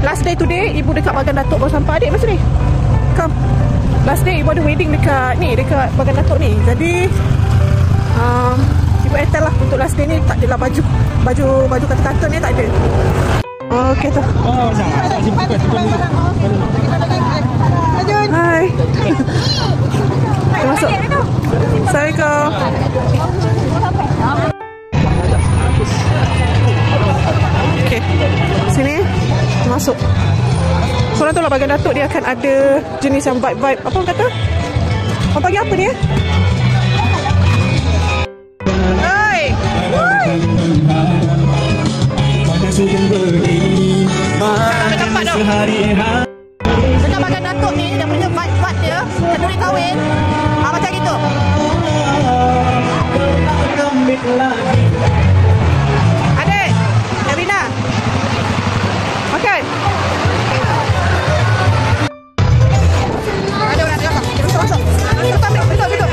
last day today, ibu dekat Bagan Datuk baru sampai. Adik macam ni. Come. Last day ibu ada wedding dekat ni, dekat Bagan Datuk ni. Jadi ibu etel lah untuk last day ni. Tak adalah baju kata-kata ni tak ada. Okey tu. Hai. Kita masuk. Assalamualaikum. Okey. Sini. Masuk. Korang tahu lah Bagan Datuk dia akan ada jenis yang vibe-vibe. Apa orang kata? Orang panggil apa ni? Hai. Pada tempat tau. Dekat Bagan Datuk ni dia punya vibe-vibe dia kenduri kahwin. Macam gitu. Adik, Erina. Makan. Ada orang dalam. Masuk. Duduk.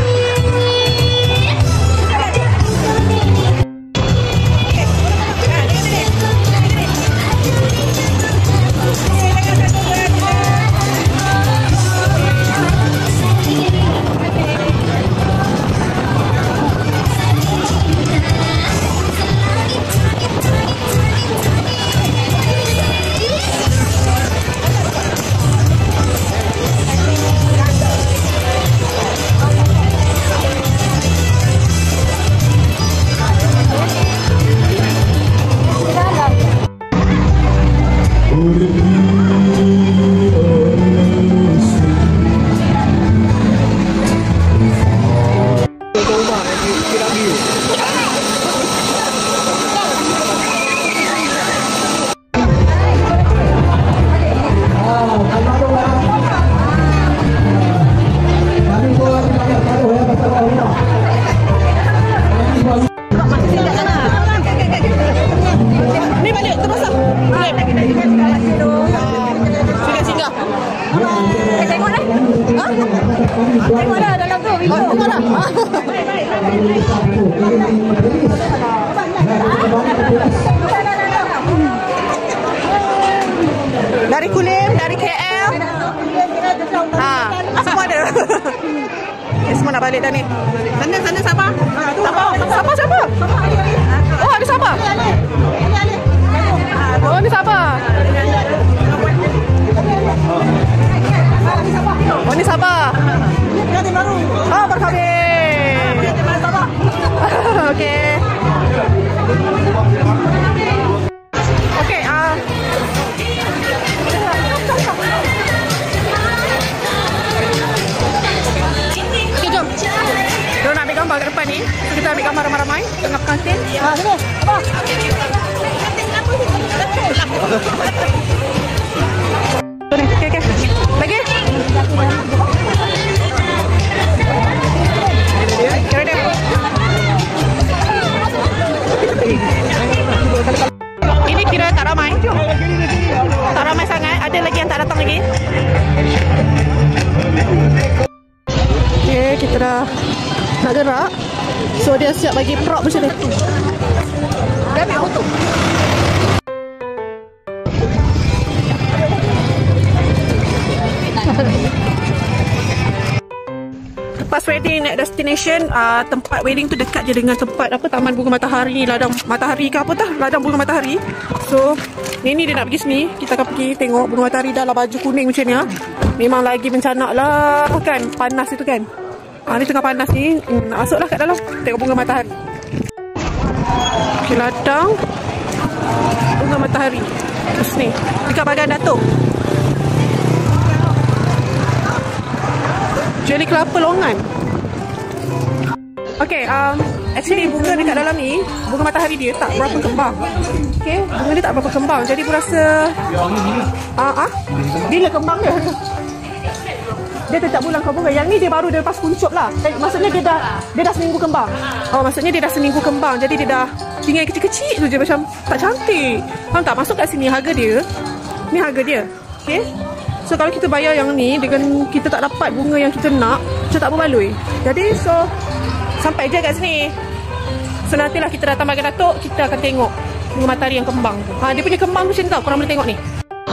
Tengoklah dalam tu. Tengoklah. Dari Kulim, dari KL. Semua ada. Semua nak balik dah ni. Sana Sabah. Sabah. Oh, ada Sabah. Oh, ni Sabah. Oh, ni Sabah. Oh, berkahwin. Okey. Okey, jom. Diorang nak ambil gambar kat depan ni. Kita ambil gambar ramai-ramai tengah kantin. Sini. Apa? Okey. Lagi? Kira dia. Ini kira tak ramai. Tak ramai sangat. Ada lagi yang tak datang lagi. Okey, kita dah nak gerak. So dia siap bagi prop macam ni. Dia ambil foto. Lepas wedding naik destination, tempat wedding tu dekat je dengan tempat apa, Taman Bunga Matahari ni, ladang matahari ke apa tah, ladang bunga matahari. So Nini dia nak pergi sini, kita akan pergi tengok bunga matahari. Dah lah baju kuning macam ni. Memang lagi mencanak lah kan, panas itu kan. Ni tengah panas ni, nak masuk lah kat dalam tengok bunga matahari. Okay, ladang bunga matahari terus ni dekat Bagan Datuk. Jeli kelapa longan. Okay, actually bunga dekat dalam ni, bunga matahari dia tak berapa kembang. Okay, bunga dia tak berapa kembang. Jadi aku rasa bila kembang dia? Dia tetap bulan kau bunga. Yang ni dia baru dia lepas kuncup lah. Maksudnya dia dah seminggu kembang. Oh, maksudnya dia dah seminggu kembang. Jadi dia dah tinggal kecil-kecil tu je, macam tak cantik. Faham tak? Masuk kat sini harga dia. Ni harga dia. Okay. So kalau kita bayar yang ni dengan kita tak dapat bunga yang kita nak, macam tak berbaloi. Jadi so sampai je kat sini. So nantilah kita datang Bagan Datuk, kita akan tengok bunga matahari yang kembang tu. Dia punya kembang macam ni tau, korang boleh tengok ni.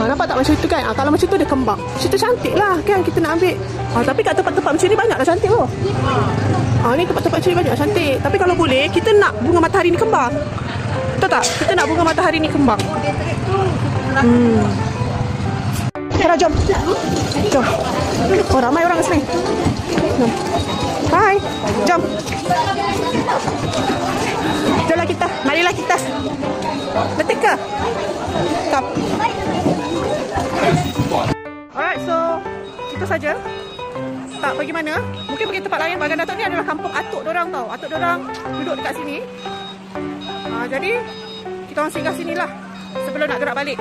Nampak tak macam itu kan? Kalau macam tu dia kembang. Situ cantik lah kan kita nak ambil. Tapi kat tempat-tempat macam ni banyak dah cantik oh. Ni tempat-tempat macam ni banyak cantik. Tapi kalau boleh kita nak bunga matahari ni kembang. Betul tak? Kita nak bunga matahari ni kembang. Kira jom. Jom. Oh ramai orang kat sini. Jom. Hai. Jom. Jomlah kita. Marilah kita. Betul ke? Stop. Alright, so itu saja. Tak pergi mana? Mungkin pergi tempat lain. Bagan Datuk ni adalah kampung atuk dorang tau. Atuk dorang duduk dekat sini. Jadi kita orang singgah sini lah sebelum nak gerak balik.